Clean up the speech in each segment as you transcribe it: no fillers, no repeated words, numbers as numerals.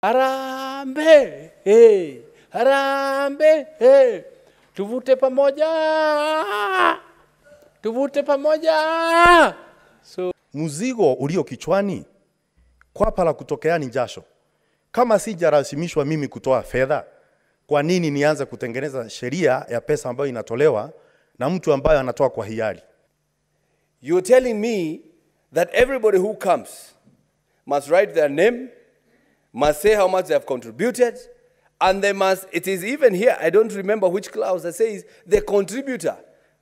Harambee, hey. Harambee, hey. Tuvute pamoja. Tuvute pamoja. So, mzigo ulio kichwani kwapa la kutokea ni jasho. Kama sijarashimishwa mimi kutoa fedha, kwa nini nianze kutengeneza sheria ya pesa ambayo inatolewa na mtu ambaye anatoa kwa hiari? You're telling me that everybody who comes must write their name, must say how much they have contributed, and they must, it is even here, I don't remember which clause that says the contributor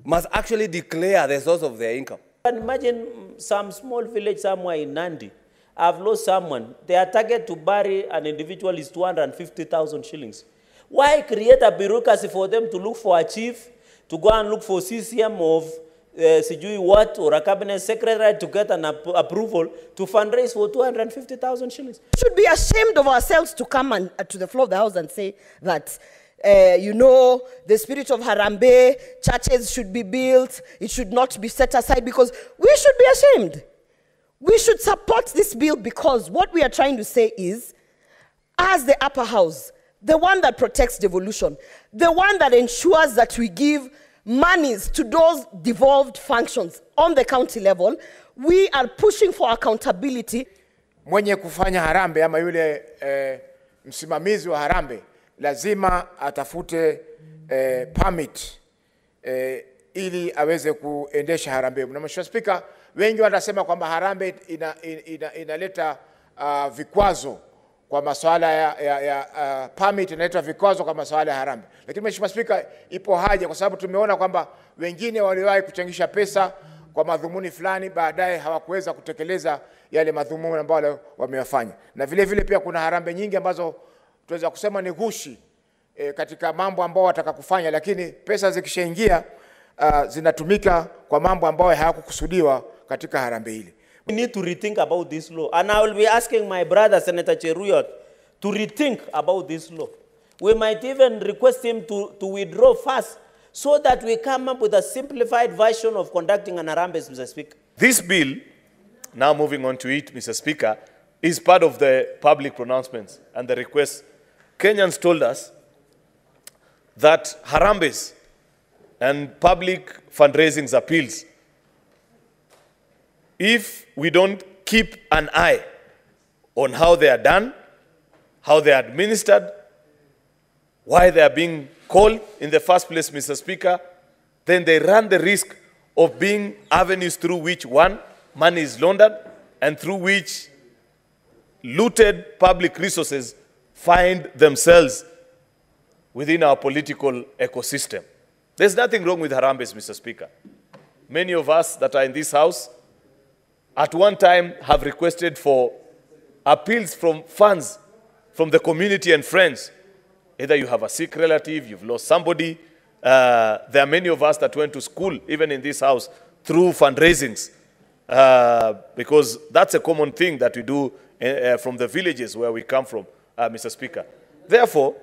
must actually declare the source of their income. Imagine some small village somewhere in Nandi. I've lost someone. Their target to bury an individual is 250,000 shillings. Why create a bureaucracy for them to look for a chief, to go and look for CCM of Sijui what, or a cabinet secretary to get an approval to fundraise for 250,000 shillings? We should be ashamed of ourselves to come and, to the floor of the house and say that, you know, the spirit of Harambee, churches should be built, it should not be set aside, because we should be ashamed. We should support this bill because what we are trying to say is, as the upper house, the one that protects devolution, the one that ensures that we give monies to those devolved functions on the county level, we are pushing for accountability. Mwenye kufanya harambee ama yule msimamizi wa harambee lazima atafute permit ili aweze kuendesha harambee. Na Mheshimiwa Spika, wengi wanasema kwamba harambee inaleta vikwazo kwa masuala ya permit, inaleta vikwazo kwa masuala ya harambee. Lakini Mheshimiwa Spika, ipo haja kwa sababu tumeona kwamba wengine waliwahi kuchangisha pesa kwa madhumuni fulani, baadaye hawakuweza kutekeleza yale madhumuni ambayo wameyafanya. Na vile vile pia kuna harambee nyingi ambazo tunaweza kusema ni ghushi katika mambo ambayo wataka kufanya, lakini pesa zikishaingia zinatumika kwa mambo ambayo hayakukusudiwa katika harambee hili. We need to rethink about this law. And I will be asking my brother, Senator Cheruyot, to rethink about this law. We might even request him to withdraw first so that we come up with a simplified version of conducting an Harambee, Mr. Speaker. This bill, now moving on to it, Mr. Speaker, is part of the public pronouncements and the request. Kenyans told us that Harambees and public fundraising appeals, if we don't keep an eye on how they are done, how they are administered, why they are being called in the first place, Mr. Speaker, then they run the risk of being avenues through which, one, money is laundered, and through which looted public resources find themselves within our political ecosystem. There's nothing wrong with Harambees, Mr. Speaker. Many of us that are in this house at one time have requested for appeals from funds from the community and friends. Either you have a sick relative, you've lost somebody. There are many of us that went to school, even in this house, through fundraisings, because that's a common thing that we do from the villages where we come from, Mr. Speaker. Therefore,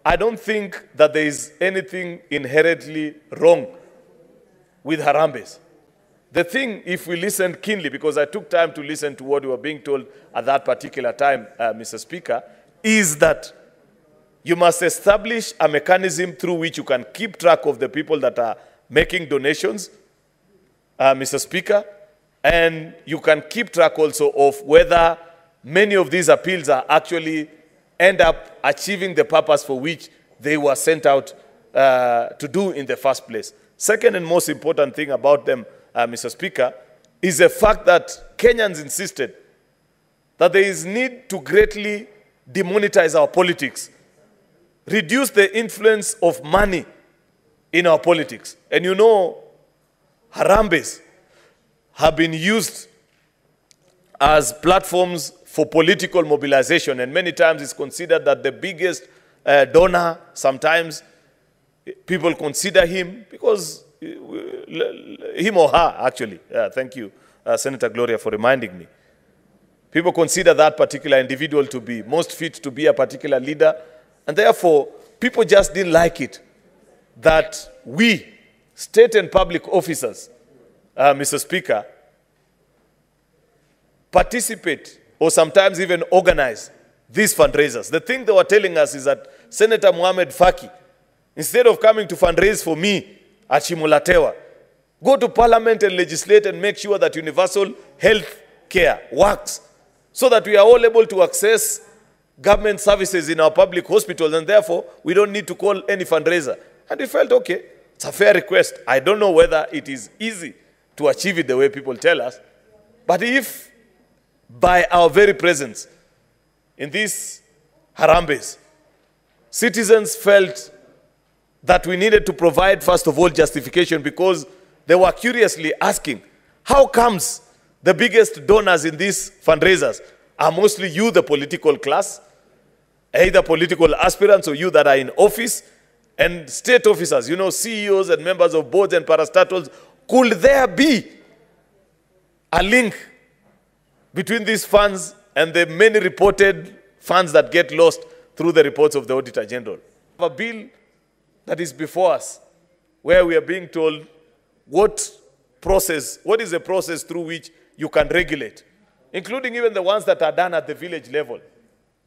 I don't think that there is anything inherently wrong with Harambees. The thing, if we listen keenly, because I took time to listen to what we were being told at that particular time, Mr. Speaker, is that you must establish a mechanism through which you can keep track of the people that are making donations, Mr. Speaker, and you can keep track also of whether many of these appeals are actually end up achieving the purpose for which they were sent out to do in the first place. Second and most important thing about them, Mr. Speaker, is the fact that Kenyans insisted that there is need to greatly demonetize our politics, reduce the influence of money in our politics. And you know, Harambees have been used as platforms for political mobilization, and many times it's considered that the biggest donor, sometimes people consider him because him or her, actually. Thank you, Senator Gloria, for reminding me. People consider that particular individual to be most fit to be a particular leader, and therefore, people just didn't like it that we, state and public officers, Mr. Speaker, participate or sometimes even organize these fundraisers. The thing they were telling us is that Senator Mohamed Faki, instead of coming to fundraise for me at Shimulatewa, go to parliament and legislate and make sure that universal health care works so that we are all able to access government services in our public hospitals, and therefore we don't need to call any fundraiser. And we felt, okay, it's a fair request. I don't know whether it is easy to achieve it the way people tell us, but if by our very presence in these Harambees, citizens felt that we needed to provide, first of all, justification, because they were curiously asking, how comes the biggest donors in these fundraisers are mostly you, the political class, either political aspirants or you that are in office, and state officers, you know, CEOs and members of boards and parastatals? Could there be a link between these funds and the many reported funds that get lost through the reports of the Auditor General? A bill that is before us, where we are being told what is the process through which you can regulate, including even the ones that are done at the village level.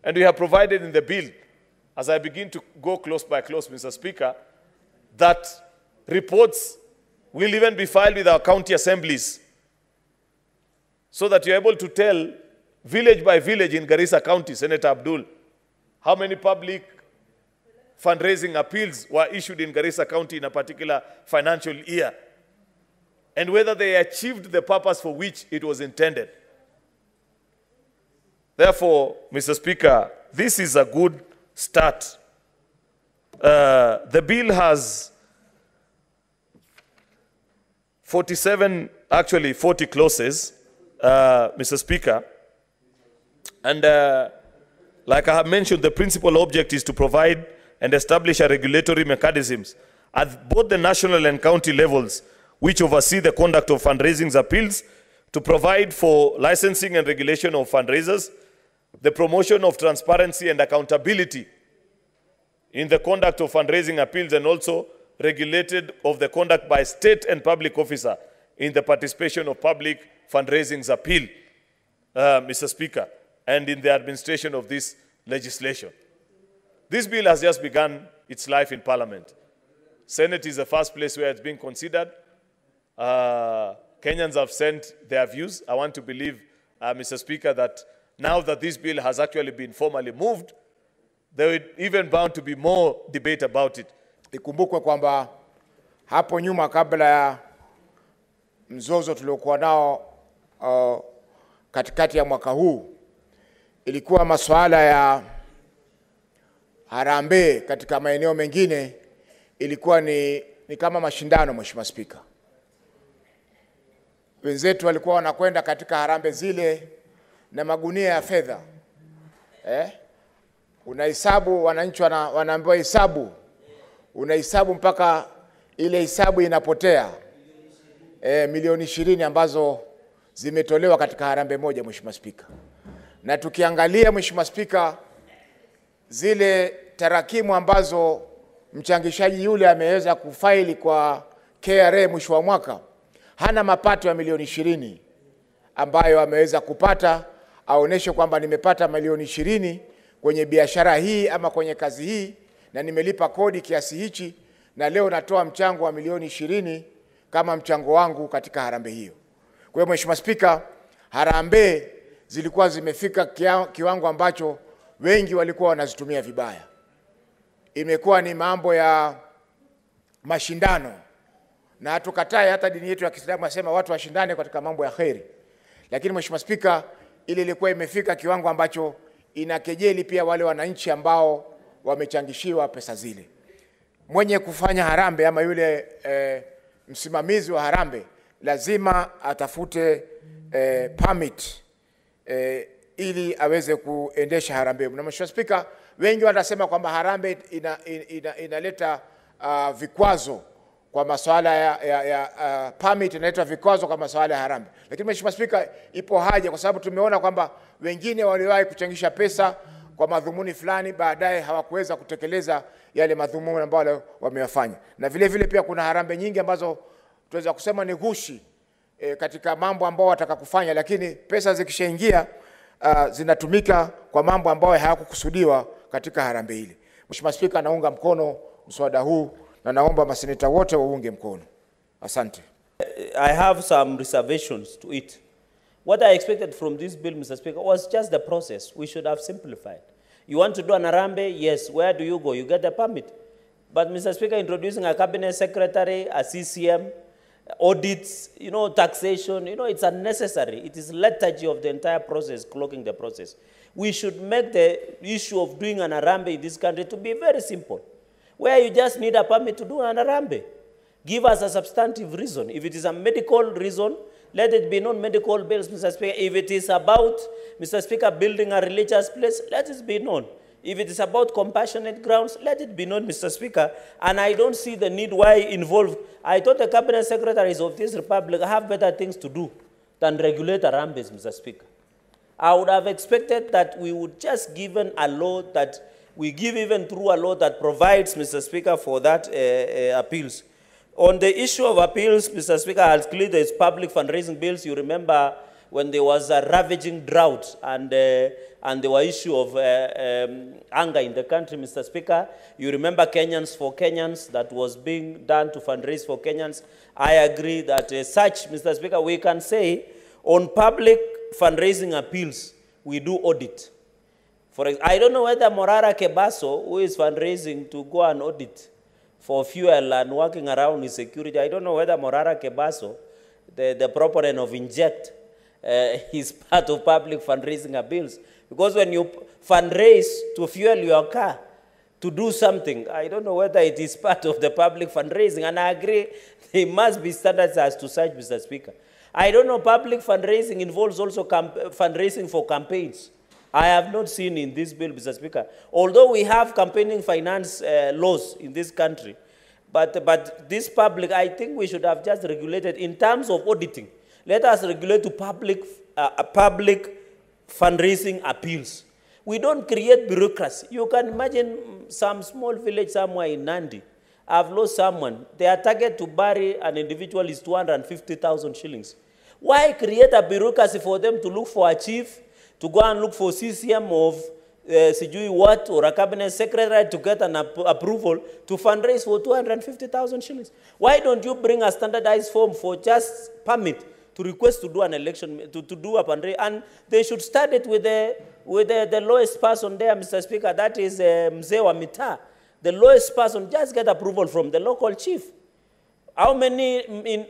And we have provided in the bill, as I begin to go close by close, Mr. Speaker, that reports will even be filed with our county assemblies so that you're able to tell village by village in Garissa County, Senator Abdul, how many public fundraising appeals were issued in Garissa County in a particular financial year, and whether they achieved the purpose for which it was intended. Therefore, Mr. Speaker, this is a good start. The bill has 40 clauses, Mr. Speaker. And like I have mentioned, the principal object is to provide and establish a regulatory mechanisms at both the national and county levels which oversee the conduct of fundraising appeals, to provide for licensing and regulation of fundraisers, the promotion of transparency and accountability in the conduct of fundraising appeals, and also regulated of the conduct by state and public officer in the participation of public fundraising appeal, Mr. Speaker, and in the administration of this legislation. This bill has just begun its life in Parliament. Senate is the first place where it's being considered. Kenyans have sent their views. I want to believe, Mr. Speaker, that now that this bill has actually been formally moved, there will even bound to be more debate about it. Ikumbukwe kwamba hapo nyuma, kabla ya mzozo tuliokuwa nao katikati ya mwaka huu, ilikuwa masuala ya harambee katika maeneo mengine ilikuwa ni kama mashindano, Mheshimiwa Spika. Wenzetu walikuwa wanakwenda katika harambee zile na magunia ya fedha. Unahesabu, wananchi wanaambiwa hesabu. Unahesabu mpaka ile hesabu inapotea. Milioni 20 ambazo zimetolewa katika harambee moja, Mheshimiwa Spika. Na tukiangalia, Mheshimiwa Spika, zile tarakimu ambazo mchangishaji yule ameweza kufaili kwa KRA mwisho wa mwaka, hana mapato ya milioni 20 ambayo ameweza kupata, aoneshe kwamba nimepata milioni 20 kwenye biashara hii ama kwenye kazi hii, na nimelipa kodi kiasi hichi, na leo natoa mchango wa milioni 20 kama mchango wangu katika harambee hiyo. Kwa hiyo, Mheshimiwa Spika, harambee zilikuwa zimefika kiwango ambacho wengi walikuwa wanazitumia vibaya. Imekuwa ni mambo ya mashindano, na hatukatai, hata dini yetu ya Kiislamu inasema watu washindane katika mambo ya khairi. Lakini Mheshimiwa Spika, ile ilikuwa imefika kiwango ambacho inakejeli pia wale wananchi ambao wamechangishiwa pesa zile. Mwenye kufanya harambee ama yule msimamizi wa harambee lazima atafute permit ili aweze kuendesha harambee. Na Mheshimiwa Spika, wengi wanasema kwamba harambee inaleta vikwazo kwa masuala ya permit, inaleta vikwazo kwa masuala ya harambee. Lakini Mheshimiwa Spika, ipo haja, kwa sababu tumeona kwamba wengine waliwahi kuchangisha pesa kwa madhumuni fulani, baadaye hawakuweza kutekeleza yale madhumuni ambayo wameyafanya. Na vile vile pia kuna harambee nyingi ambazo tunaweza kusema ni ghushi katika mambo ambao wataka kufanya, lakini pesa zikishaingia zinatumika kwa mambo ambayo hayakukusudiwa katika harambee hili. Mheshimiwa Spika, naunga mkono mswada huu na naomba maseneta wote waunge mkono. Asante. I have some reservations to it. What I expected from this bill, Mr. Speaker, was just the process. We should have simplified. You want to do an Harambee? Yes. Where do you go? You get a permit. But, Mr. Speaker, introducing a cabinet secretary, a CCM, audits, taxation, it's unnecessary. It is lethargy of the entire process, clogging the process. We should make the issue of doing an Harambee in this country to be very simple, where you just need a permit to do an Harambee. Give us a substantive reason. If it is a medical reason, let it be non-medical bills, Mr. Speaker. If it is about, Mr. Speaker, building a religious place, let it be known. If it is about compassionate grounds, let it be known, Mr. Speaker. And I don't see the need why involve. I thought the cabinet secretaries of this republic have better things to do than regulate Harambees, Mr. Speaker. I would have expected that we would just give a law that, we give even through a law that provides, Mr. Speaker, for that appeals. On the issue of appeals, Mr. Speaker, I'll clear there's public fundraising bills. You remember when there was a ravaging drought and there were issue of anger in the country, Mr. Speaker. You remember Kenyans for Kenyans that was being done to fundraise for Kenyans. I agree that such, Mr. Speaker, we can say on public fundraising appeals, we do audit. For example, I don't know whether Morara Kebaso, who is fundraising to go and audit for fuel and working around with security, I don't know whether Morara Kebaso, the proponent of Inject, is part of public fundraising appeals. Because when you fundraise to fuel your car, to do something, I don't know whether it is part of the public fundraising. And I agree, there must be standards as to such, Mr. Speaker. I don't know, public fundraising involves also fundraising for campaigns. I have not seen in this bill, Mr. Speaker. Although we have campaigning finance laws in this country, but this public, I think we should have just regulated in terms of auditing. Let us regulate to public fundraising appeals. We don't create bureaucracy. You can imagine some small village somewhere in Nandi. I've lost someone. Their target to bury an individual is 250,000 shillings. Why create a bureaucracy for them to look for a chief, to go and look for CCM of Sijui what, or a cabinet secretary to get an approval to fundraise for 250,000 shillings? Why don't you bring a standardized form for just permit to request to do an election, to do a fundraiser? And they should start it with the lowest person there, Mr. Speaker, that is Mzee wa Mitaa. The lowest person, just get approval from the local chief. How many in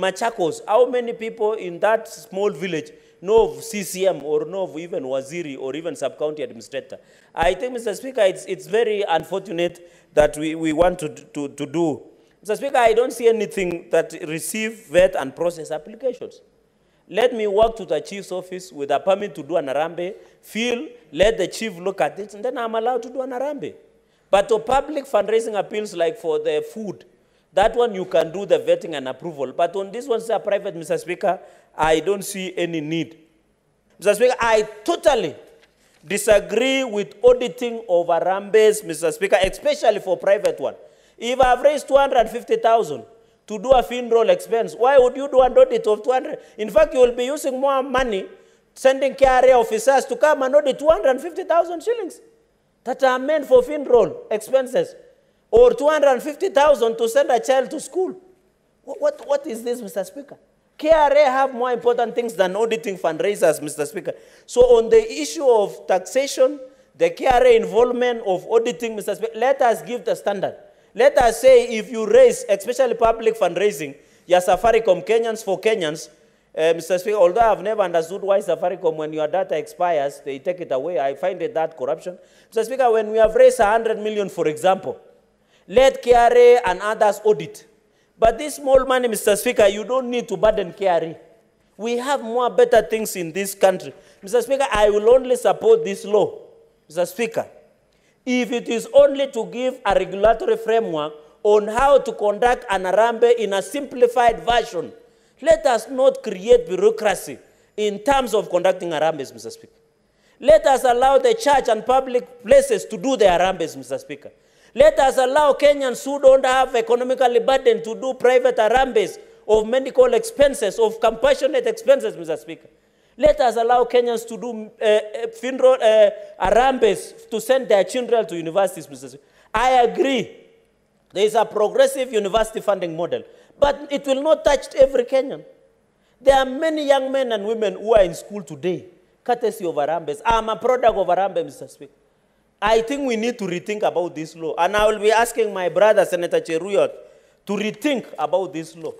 Machakos, how many people in that small village know of CCM or know of even Waziri or even sub-county administrator? I think, Mr. Speaker, it's very unfortunate that we want to do. Mr. Speaker, I don't see anything that receive, vet, and process applications. Let me walk to the chief's office with a permit to do an Harambee, let the chief look at it, and then I'm allowed to do an Harambee. But to public fundraising appeals like for the food, that one you can do the vetting and approval. But on this one, private, Mr. Speaker, I don't see any need. Mr. Speaker, I totally disagree with auditing of Harambees, Mr. Speaker, especially for private one. If I've raised 250,000 to do a funeral expense, why would you do an audit of 200? In fact, you will be using more money sending KRA officers to come and audit 250,000 shillings that are meant for funeral expenses, or 250,000 to send a child to school. What is this, Mr. Speaker? KRA have more important things than auditing fundraisers, Mr. Speaker. So on the issue of taxation, the KRA involvement of auditing, Mr. Speaker, let us give the standard. Let us say if you raise, especially public fundraising, your Safaricom Kenyans for Kenyans, Mr. Speaker, although I've never understood why Safaricom, when your data expires, they take it away. I find it that corruption. Mr. Speaker, when we have raised 100 million, for example, let KRA and others audit. But this small money, Mr. Speaker, you don't need to burden KRA. We have more better things in this country. Mr. Speaker, I will only support this law, Mr. Speaker, if it is only to give a regulatory framework on how to conduct an Harambee in a simplified version. Let us not create bureaucracy in terms of conducting Harambees, Mr. Speaker. Let us allow the church and public places to do their Harambees, Mr. Speaker. Let us allow Kenyans who don't have economically burden to do private Harambees of medical expenses, of compassionate expenses, Mr. Speaker. Let us allow Kenyans to do Harambees to send their children to universities, Mr. Speaker. I agree. There is a progressive university funding model, but it will not touch every Kenyan. There are many young men and women who are in school today, courtesy of Harambees. I'm a product of Harambee, Mr. Speaker. I think we need to rethink about this law, and I will be asking my brother, Senator Cheruyot, to rethink about this law.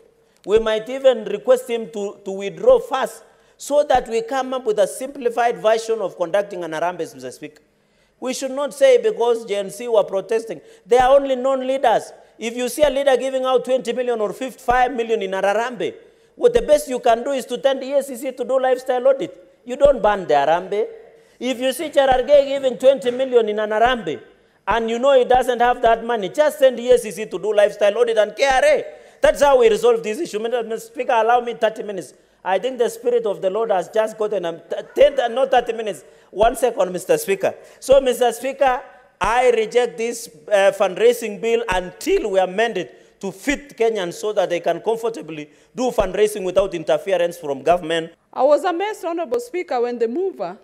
We might even request him to withdraw fast so that we come up with a simplified version of conducting an Harambee, Mr. Speaker. We should not say because GNC were protesting. They are only non-leaders. If you see a leader giving out 20 million or 55 million in a Harambee, what the best you can do is to tell the EACC to do lifestyle audit. You don't ban the Harambee. If you see Cherargei giving 20 million in an Harambee, and you know he doesn't have that money, just send the EACC to do lifestyle audit and KRA. That's how we resolve this issue. Mr. Speaker, allow me 30 minutes. I think the Spirit of the Lord has just gotten, not 30 minutes, 1 second, Mr. Speaker. So, Mr. Speaker, I reject this fundraising bill until we amend it to fit Kenyans so that they can comfortably do fundraising without interference from government. I was amazed, Honorable Speaker, when the mover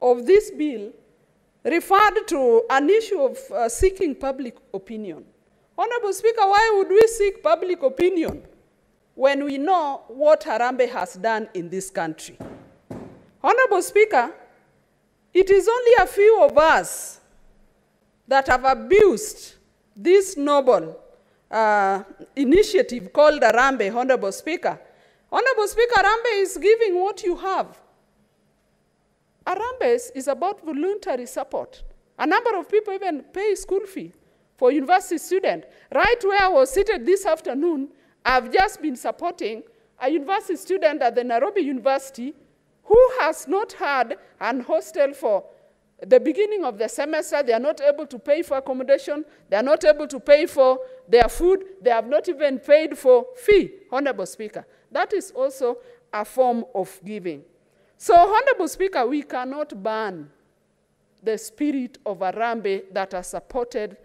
of this bill referred to an issue of seeking public opinion. Honorable Speaker, why would we seek public opinion when we know what Harambee has done in this country? Honorable Speaker, it is only a few of us that have abused this noble initiative called Harambee, Honorable Speaker. Honorable Speaker, Harambee is giving what you have. Harambee is about voluntary support. A number of people even pay school fee for university students. Right where I was seated this afternoon, I've just been supporting a university student at the Nairobi University who has not had an hostel for the beginning of the semester. They are not able to pay for accommodation. They are not able to pay for their food. They have not even paid for fee, Honorable Speaker. That is also a form of giving. So, Honorable Speaker, we cannot ban the spirit of Harambee that has supported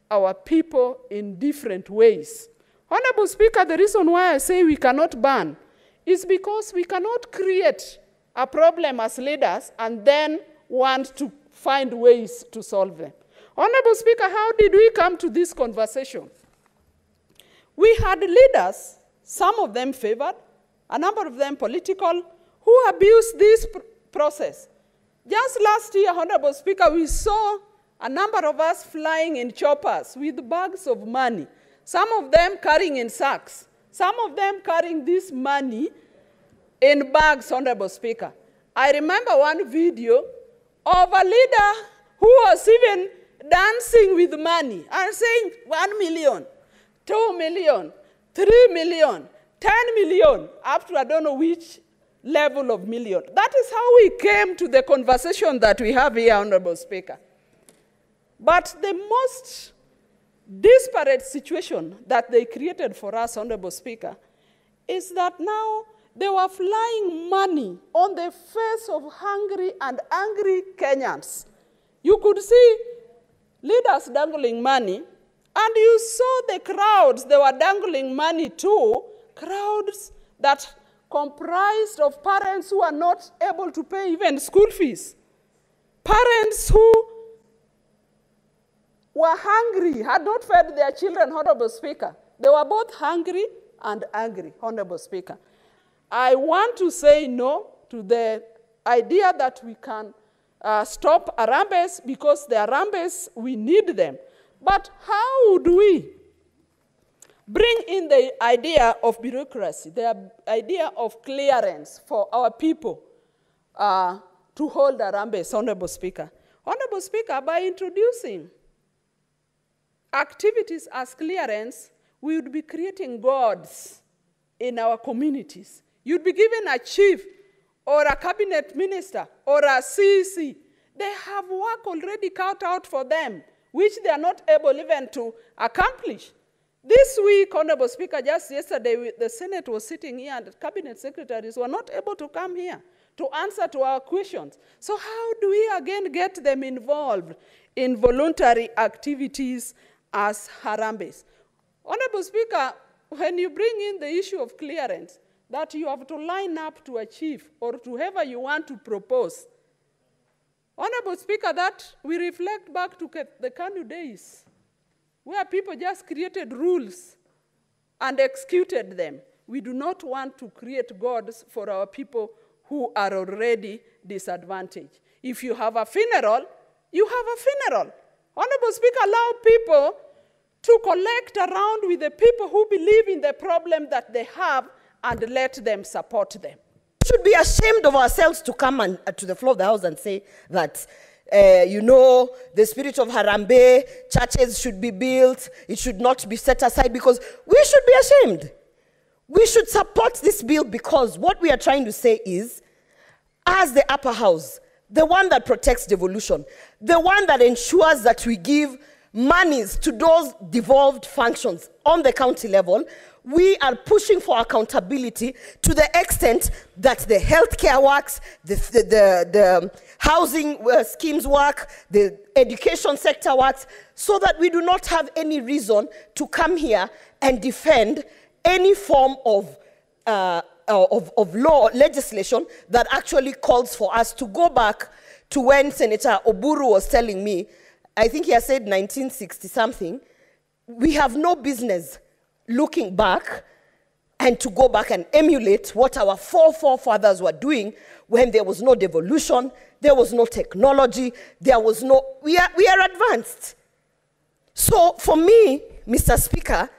our people in different ways. Honorable Speaker, the reason why I say we cannot ban is because we cannot create a problem as leaders and then want to find ways to solve them. Honorable Speaker, how did we come to this conversation? We had leaders, some of them favored, a number of them political, who abused this process. Just last year, Honorable Speaker, we saw a number of us flying in choppers with bags of money, some of them carrying in sacks, some of them carrying this money in bags, Honorable Speaker. I remember one video of a leader who was even dancing with money and saying 1 million, 2 million, 3 million, 10 million, up to I don't know which level of million. That is how we came to the conversation that we have here, Honorable Speaker. But the most disparate situation that they created for us, Honorable Speaker, is that now they were flying money on the face of hungry and angry Kenyans. You could see leaders dangling money, and you saw the crowds they were dangling money to, crowds that comprised of parents who are not able to pay even school fees. Parents who were hungry, had not fed their children, Honorable Speaker. They were both hungry and angry, Honorable Speaker. I want to say no to the idea that we can stop Harambees, because the Harambees, we need them. But how would we bring in the idea of bureaucracy, the idea of clearance for our people to hold Harambees, Honorable Speaker? Honorable Speaker, by introducing activities as clearance, we would be creating gods in our communities. You'd be given a chief or a cabinet minister or a CEC. They have work already cut out for them, which they are not able even to accomplish. This week, Honorable Speaker, just yesterday, the Senate was sitting here and the cabinet secretaries were not able to come here to answer to our questions. So how do we again get them involved in voluntary activities as Harambees? Honorable Speaker, when you bring in the issue of clearance, that you have to line up to achieve or to whoever you want to propose. Honorable Speaker, that we reflect back to the KANU days, where people just created rules and executed them. We do not want to create gods for our people who are already disadvantaged. If you have a funeral, you have a funeral. Honorable Speaker, allow people to collect around with the people who believe in the problem that they have and let them support them. We should be ashamed of ourselves to come to the floor of the House and say that, the spirit of Harambee, churches should be built, it should not be set aside, because we should be ashamed. We should support this bill because what we are trying to say is, as the upper house, the one that protects devolution, the one that ensures that we give monies to those devolved functions on the county level, we are pushing for accountability to the extent that the healthcare works, the housing schemes work, the education sector works, so that we do not have any reason to come here and defend any form of law, legislation that actually calls for us to go back to when Senator Oburu was telling me, I think he has said 1960-something, we have no business looking back and to go back and emulate what our forefathers were doing when there was no devolution, there was no technology, there was no, we are advanced. So for me, Mr. Speaker,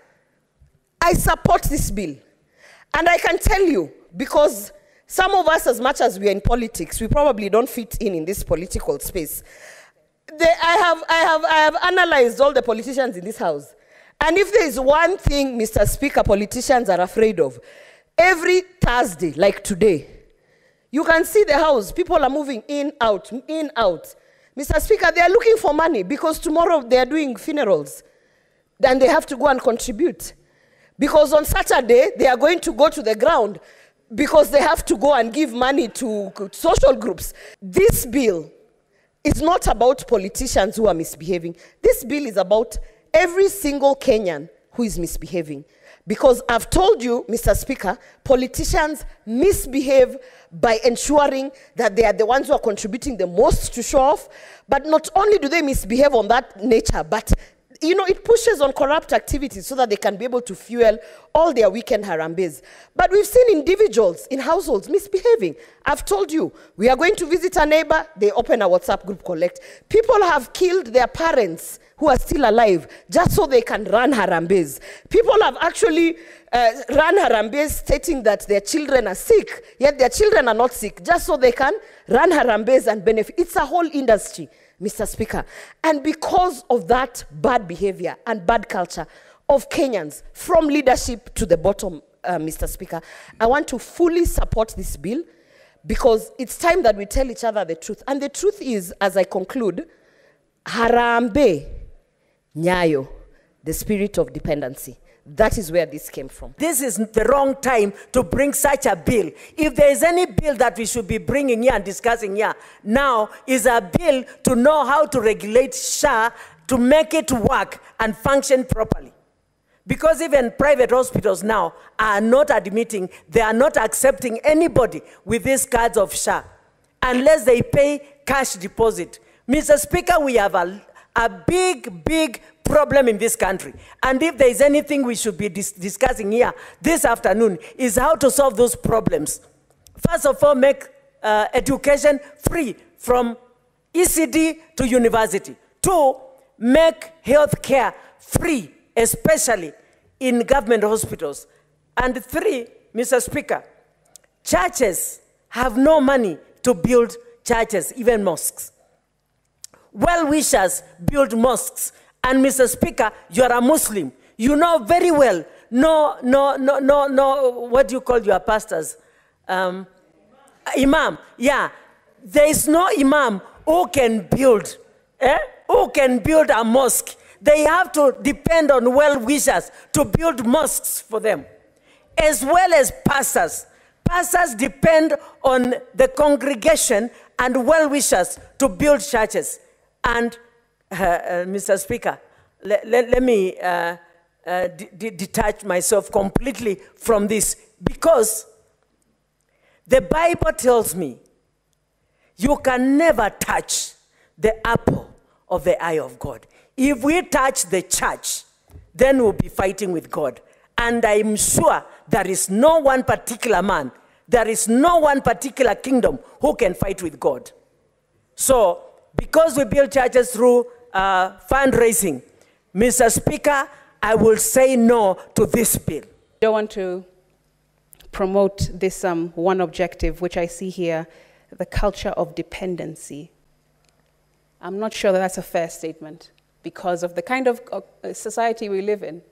I support this bill. And I can tell you, because some of us, as much as we are in politics, we probably don't fit in this political space. I have analyzed all the politicians in this house. And if there is one thing, Mr. Speaker, politicians are afraid of, every Thursday, like today, you can see the house, people are moving in, out, in, out. Mr. Speaker, they are looking for money because tomorrow they are doing funerals. Then they have to go and contribute. Because on Saturday, they are going to go to the ground because they have to go and give money to social groups. This bill is not about politicians who are misbehaving. This bill is about every single Kenyan who is misbehaving. Because I've told you, Mr. Speaker, politicians misbehave by ensuring that they are the ones who are contributing the most to show off. But not only do they misbehave on that nature, but it pushes on corrupt activities so that they can be able to fuel all their weekend harambees. But we've seen individuals in households misbehaving. I've told you, we are going to visit a neighbor, they open a WhatsApp group collect. People have killed their parents who are still alive just so they can run harambees. People have actually run harambees stating that their children are sick, yet their children are not sick, just so they can run harambees and benefit. It's a whole industry, Mr. Speaker. And because of that bad behavior and bad culture of Kenyans, from leadership to the bottom, Mr. Speaker, I want to fully support this bill because it's time that we tell each other the truth. And the truth is, as I conclude, Harambee, Nyayo, the spirit of dependency. That is where this came from. This is the wrong time to bring such a bill. If there is any bill that we should be bringing here and discussing here, now is a bill to know how to regulate SHA to make it work and function properly. Because even private hospitals now are not admitting, they are not accepting anybody with these cards of SHA unless they pay cash deposit. Mr. Speaker, we have a big problem in this country. And if there is anything we should be discussing here this afternoon is how to solve those problems. First of all, make education free from ECD to university. 2, make health care free, especially in government hospitals. And 3, Mr. Speaker, churches have no money to build churches, even mosques. Well-wishers build mosques. And Mr. Speaker, you are a Muslim. You know very well, no, what do you call your pastors? Imam. Yeah. There is no imam who can build, who can build a mosque. They have to depend on well-wishers to build mosques for them, as well as pastors. Pastors depend on the congregation and well-wishers to build churches. And Mr. Speaker, let me detach myself completely from this, because The Bible tells me you can never touch the apple of the eye of God. If we touch the church, then we'll be fighting with God. And I'm sure there is no one particular man, there is no one particular kingdom who can fight with God. So, because we build churches through fundraising, Mr. Speaker, I will say no to this bill. I don't want to promote this one objective, which I see here, the culture of dependency. I'm not sure that that's a fair statement because of the kind of society we live in.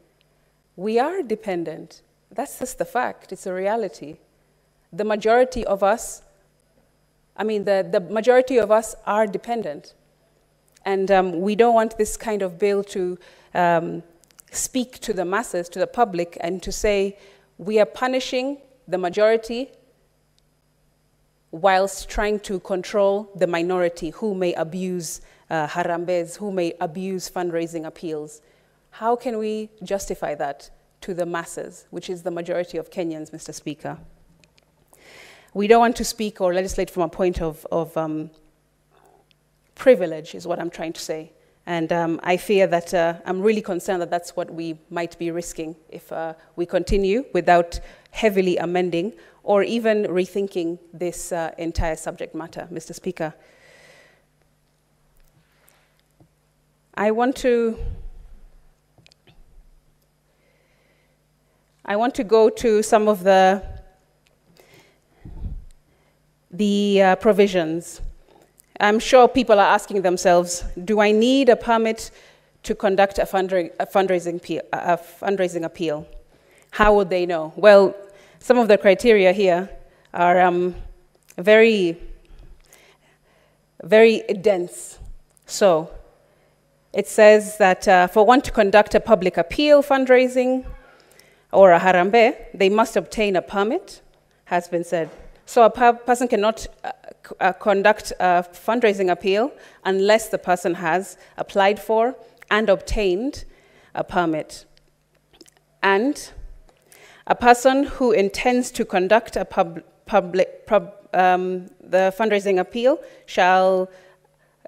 We are dependent. That's just the fact. It's a reality. The majority of us, the majority of us are dependent. And we don't want this kind of bill to speak to the masses, to the public, and to say we are punishing the majority whilst trying to control the minority who may abuse Harambees, who may abuse fundraising appeals. How can we justify that to the masses, which is the majority of Kenyans, Mr. Speaker? We don't want to speak or legislate from a point of privilege, is what I'm trying to say. And I fear that I'm really concerned that that's what we might be risking if we continue without heavily amending or even rethinking this entire subject matter, Mr. Speaker. I want to go to some of the provisions. I'm sure people are asking themselves, do I need a permit to conduct a fundraising appeal? How would they know? Well, some of the criteria here are very, very dense. So it says that for one to conduct a public appeal fundraising or a Harambee, they must obtain a permit, has been said. So a person cannot conduct a fundraising appeal unless the person has applied for and obtained a permit. And a person who intends to conduct a the fundraising appeal shall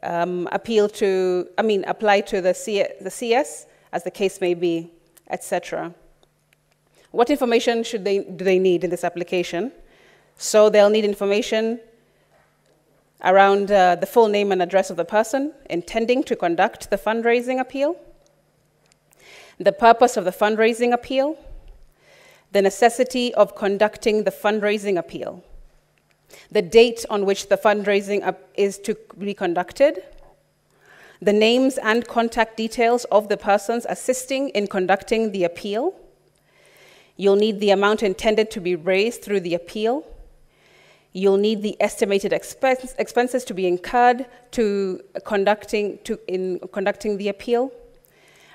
apply to the CS, as the case may be, etc. What information do they need in this application? So they'll need information around the full name and address of the person intending to conduct the fundraising appeal, the purpose of the fundraising appeal, the necessity of conducting the fundraising appeal, the date on which the fundraising is to be conducted, the names and contact details of the persons assisting in conducting the appeal. You'll need the amount intended to be raised through the appeal. You'll need the estimated expenses to be incurred in conducting the appeal,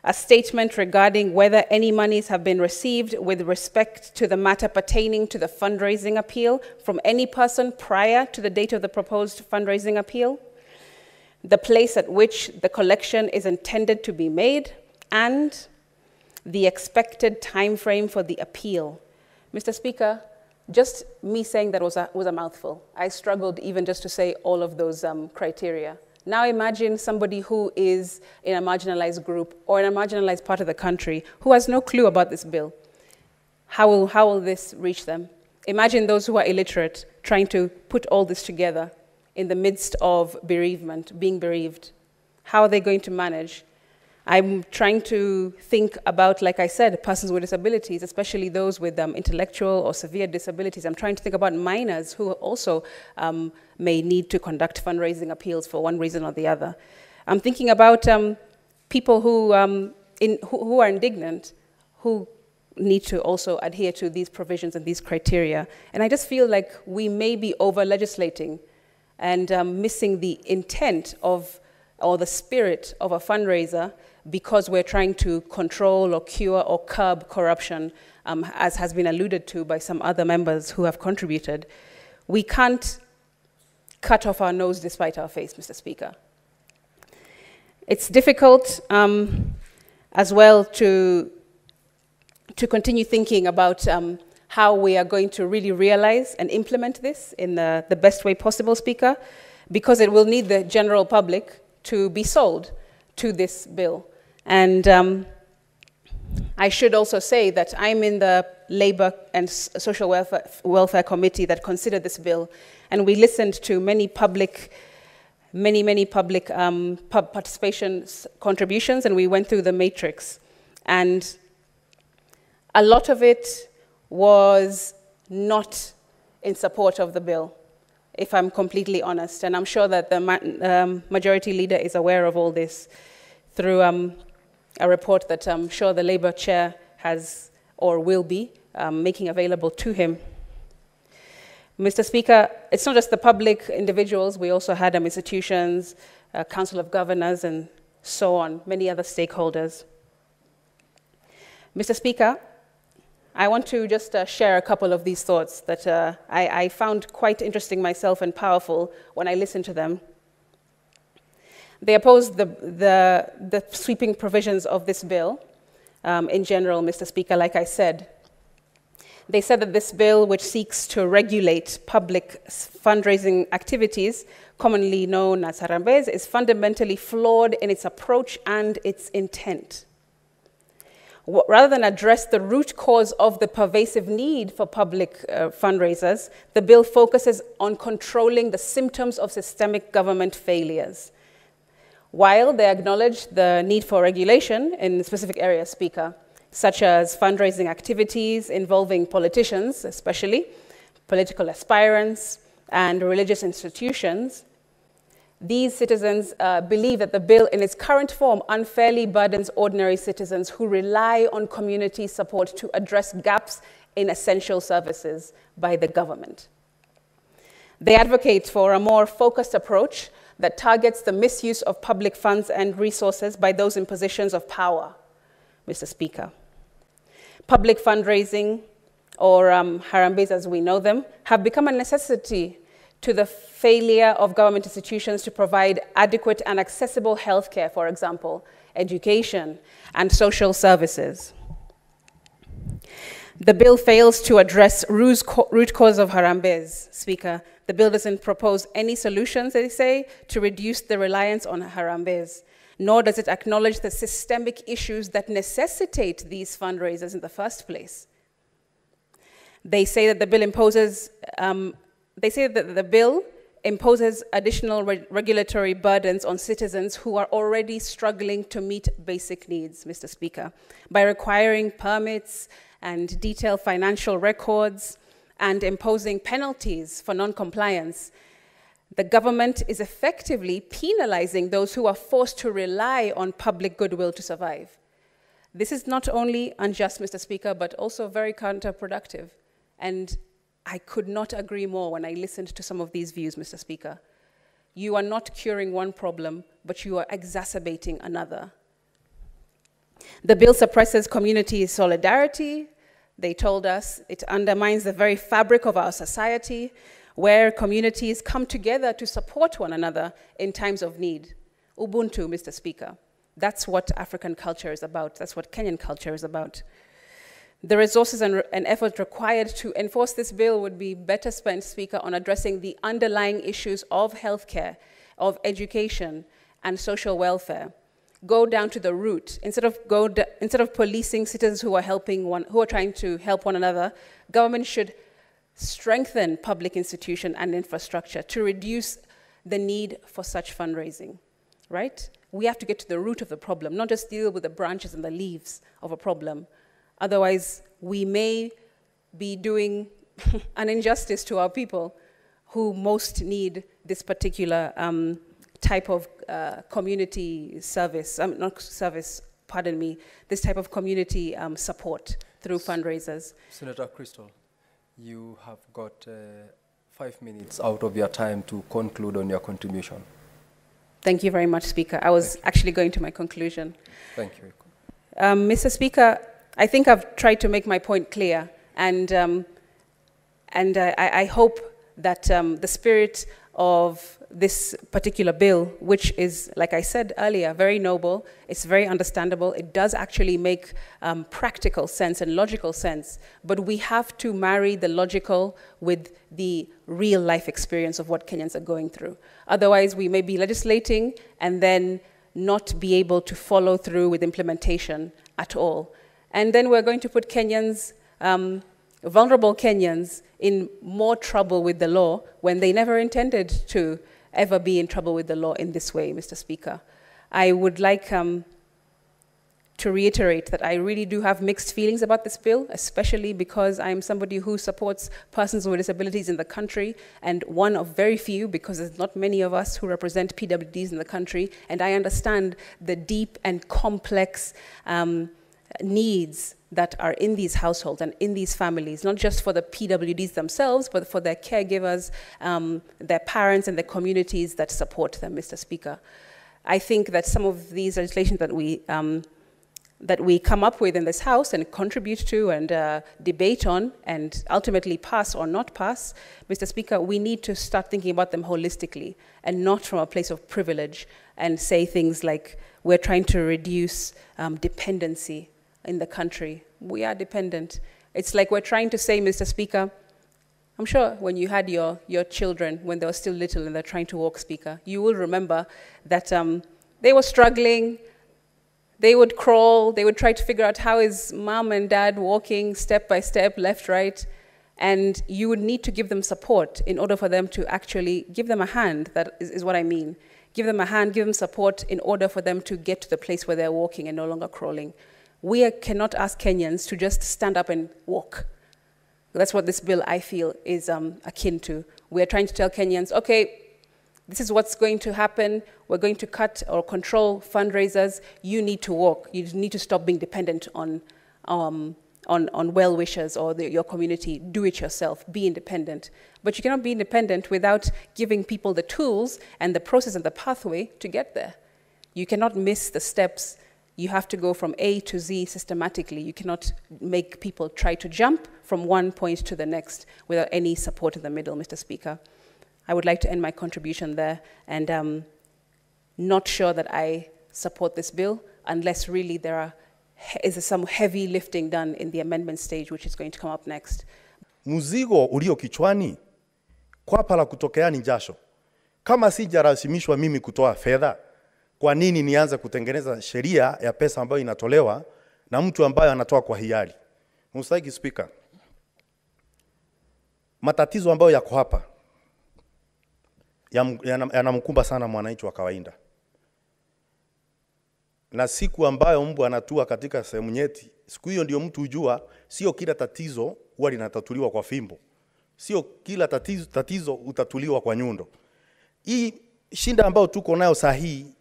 a statement regarding whether any monies have been received with respect to the matter pertaining to the fundraising appeal from any person prior to the date of the proposed fundraising appeal, the place at which the collection is intended to be made, and the expected time frame for the appeal. Mr. Speaker, just me saying that was a mouthful. I struggled even just to say all of those criteria. Now imagine somebody who is in a marginalized group or in a marginalized part of the country who has no clue about this bill. How will this reach them? Imagine those who are illiterate trying to put all this together in the midst of bereavement, being bereaved. How are they going to manage? I'm trying to think about, like I said, persons with disabilities, especially those with intellectual or severe disabilities. I'm trying to think about minors who also may need to conduct fundraising appeals for one reason or the other. I'm thinking about people who are indignant, who need to also adhere to these provisions and these criteria. And I just feel like we may be over-legislating and missing the intent of, or the spirit of a fundraiser, because we're trying to control or cure or curb corruption, as has been alluded to by some other members who have contributed. We can't cut off our nose despite our face, Mr. Speaker. It's difficult as well to continue thinking about how we are going to really realize and implement this in the best way possible, Speaker, because it will need the general public to be sold to this bill. And I should also say that I'm in the Labour and Social Welfare Committee that considered this bill, and we listened to many public participation contributions, and we went through the matrix. And a lot of it was not in support of the bill, if I'm completely honest. And I'm sure that the majority leader is aware of all this through a report that I'm sure the Labour chair has or will be making available to him. Mr. Speaker, it's not just the public individuals, we also had institutions, Council of Governors, and so on, many other stakeholders. Mr. Speaker, I want to just share a couple of these thoughts that I found quite interesting myself and powerful when I listened to them. They opposed the sweeping provisions of this bill in general, Mr. Speaker, like I said. They said that this bill, which seeks to regulate public fundraising activities, commonly known as Harambee, is fundamentally flawed in its approach and its intent. Rather than address the root cause of the pervasive need for public fundraisers, the bill focuses on controlling the symptoms of systemic government failures. While they acknowledge the need for regulation in specific areas, Speaker, such as fundraising activities involving politicians, especially political aspirants and religious institutions, these citizens believe that the bill in its current form unfairly burdens ordinary citizens who rely on community support to address gaps in essential services by the government. They advocate for a more focused approach that targets the misuse of public funds and resources by those in positions of power, Mr. Speaker. Public fundraising, or Harambees as we know them, have become a necessity to the failure of government institutions to provide adequate and accessible healthcare, for example, education, and social services. The bill fails to address root cause of Harambees, Speaker. The bill doesn't propose any solutions, they say, to reduce the reliance on Harambees, nor does it acknowledge the systemic issues that necessitate these fundraisers in the first place. They say that the bill imposes additional regulatory burdens on citizens who are already struggling to meet basic needs, Mr. Speaker, by requiring permits and detailed financial records and imposing penalties for non-compliance. The government is effectively penalizing those who are forced to rely on public goodwill to survive. This is not only unjust, Mr. Speaker, but also very counterproductive. And I could not agree more when I listened to some of these views, Mr. Speaker. You are not curing one problem, but you are exacerbating another. The bill suppresses community solidarity. They told us it undermines the very fabric of our society, where communities come together to support one another in times of need. Ubuntu, Mr. Speaker. That's what African culture is about. That's what Kenyan culture is about. The resources and effort required to enforce this bill would be better spent, Speaker, on addressing the underlying issues of healthcare, of education, and social welfare. Go down to the root. Instead of policing citizens who are trying to help one another, government should strengthen public institution and infrastructure to reduce the need for such fundraising, right? We have to get to the root of the problem, not just deal with the branches and the leaves of a problem. Otherwise, we may be doing an injustice to our people who most need this particular type of community service, this type of community support through fundraisers. Senator Crystal, you have got 5 minutes out of your time to conclude on your contribution. Thank you very much, Speaker. I was actually going to my conclusion. Thank you. Mr. Speaker, I think I've tried to make my point clear, and I hope that the spirit of this particular bill, which is, like I said earlier, very noble. It's very understandable. It does actually make practical sense and logical sense. But we have to marry the logical with the real life experience of what Kenyans are going through. Otherwise, we may be legislating and then not be able to follow through with implementation at all. And then we're going to put Kenyans, vulnerable Kenyans, in more trouble with the law when they never intended to ever be in trouble with the law in this way, Mr. Speaker. I would like to reiterate that I really do have mixed feelings about this bill, especially because I'm somebody who supports persons with disabilities in the country, and one of very few, because there's not many of us who represent PWDs in the country, and I understand the deep and complex needs that are in these households and in these families, not just for the PWDs themselves, but for their caregivers, their parents, and the communities that support them, Mr. Speaker. I think that some of these legislation that we come up with in this House and contribute to and debate on and ultimately pass or not pass, Mr. Speaker, we need to start thinking about them holistically and not from a place of privilege and say things like we're trying to reduce dependency in the country. We are dependent. It's like we're trying to say, Mr. Speaker, I'm sure when you had your children, when they were still little and they're trying to walk, Speaker, you will remember that they were struggling, they would crawl, they would try to figure out how is mom and dad walking step by step, left, right, and you would need to give them support in order for them to actually give them a hand. That is what I mean. Give them a hand, give them support in order for them to get to the place where they're walking and no longer crawling. We cannot ask Kenyans to just stand up and walk. That's what this bill, I feel, is akin to. We're trying to tell Kenyans, okay, this is what's going to happen. We're going to cut or control fundraisers. You need to walk. You need to stop being dependent on well-wishers or your community. Do it yourself. Be independent. But you cannot be independent without giving people the tools and the process and the pathway to get there. You cannot miss the steps. You have to go from A to Z systematically. You cannot make people try to jump from one point to the next without any support in the middle, Mr. Speaker. I would like to end my contribution there, and not sure that I support this bill unless really there is some heavy lifting done in the amendment stage, which is going to come up next. Mzigo ulio kichwani, kwapa la kutokea ni jasho. Kama sijarazimishwa mimi kutoa fedha, kwa nini nianze kutengeneza sheria ya pesa ambayo inatolewa na mtu ambaye anatoa kwa hiari? Mstahiki Speaker, matatizo ambayo yako hapa yanamkumba sana mwananchi wa kawaida. Na siku ambayo mbu anatua katika sehemu nyeti, siku hiyo ndio mtu hujua sio kila tatizo huwa linatatuliwa kwa fimbo. Sio kila tatizo utatuliwa kwa nyundo. Hii shinda ambayo tuko nayo sahihi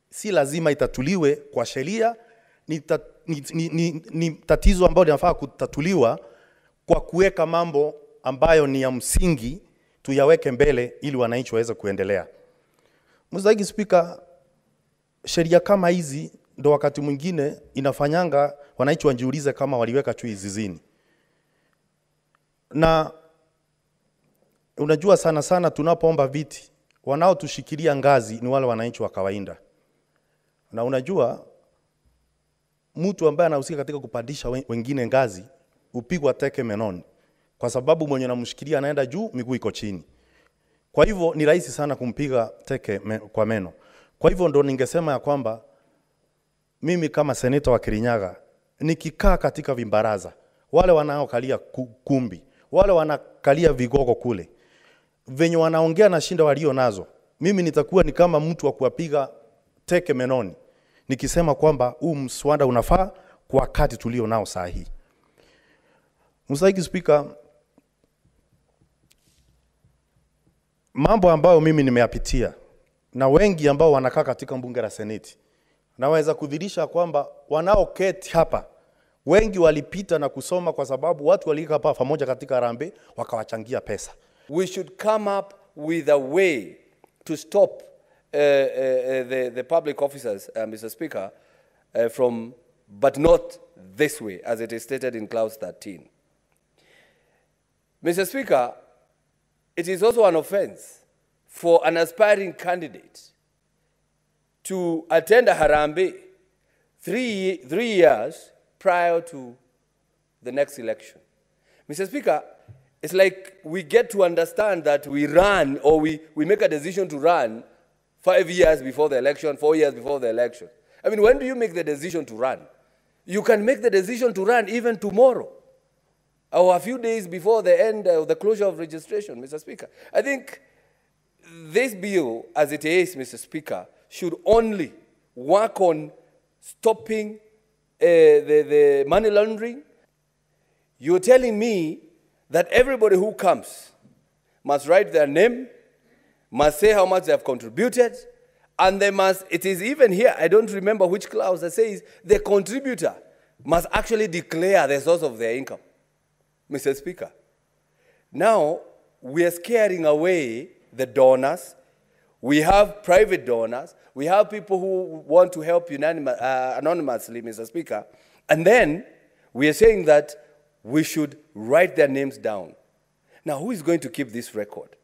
si lazima itatuliwe kwa sheria, ni tatizo ambalo linafaa kutatuliwa kwa kuweka mambo ambayo ni ya msingi tuyaweke mbele ili wananchi waweze kuendelea. Mstahiki Speaker, sheria kama hizi ndo wakati mwingine inafanyanga wananchi wajiulize kama waliweka chui zizini. Na unajua sana tunapoomba viti, wanaotushikilia ngazi ni wale wananchi wa kawaida. Na unajua mtu ambaye anahusika katika kupandisha wengine ngazi upigwa teke menoni, kwa sababu mwenye anamshikilia anaenda juu, miguu iko chini. Kwa hivyo ni rahisi sana kumpiga teke kwa meno. Kwa hivyo ndo ningesema ya kwamba mimi kama seneta wa Kirinyaga nikikaa katika vimbaraza, wale wanaokalia kumbi, wale wanakalia vigogo kule, venye wanaongea na shinda walio nazo, mimi nitakuwa ni kama mtu wa kuwapiga teke menoni nikisema kwamba huu mswada unafaa kwa wakati tulio nao sahihi. Mstahiki Speaker, mambo ambayo mimi nimeyapitia na wengi ambao wanakaa katika bunge la Seneti, naweza kudhihirisha kwamba wanaoketi hapa wengi walipita na kusoma kwa sababu watu walika hapa pamoja katika Harambee wakawachangia pesa. We should come up with a way to stop the public officers, Mr. Speaker, but not this way, as it is stated in Clause 13. Mr. Speaker, it is also an offense for an aspiring candidate to attend a Harambee 3 years prior to the next election. Mr. Speaker, it's like we get to understand that we run, or we make a decision to run 5 years before the election, 4 years before the election. I mean, when do you make the decision to run? You can make the decision to run even tomorrow, or a few days before the end of the closure of registration, Mr. Speaker. I think this bill, as it is, Mr. Speaker, should only work on stopping the money laundering. You're telling me that everybody who comes must write their name, must say how much they have contributed, and they must, it is even here, I don't remember which clause that says the contributor must actually declare the source of their income, Mr. Speaker. Now, we are scaring away the donors. We have private donors. We have people who want to help anonymously, Mr. Speaker. And then we are saying that we should write their names down. Now, who is going to keep this record?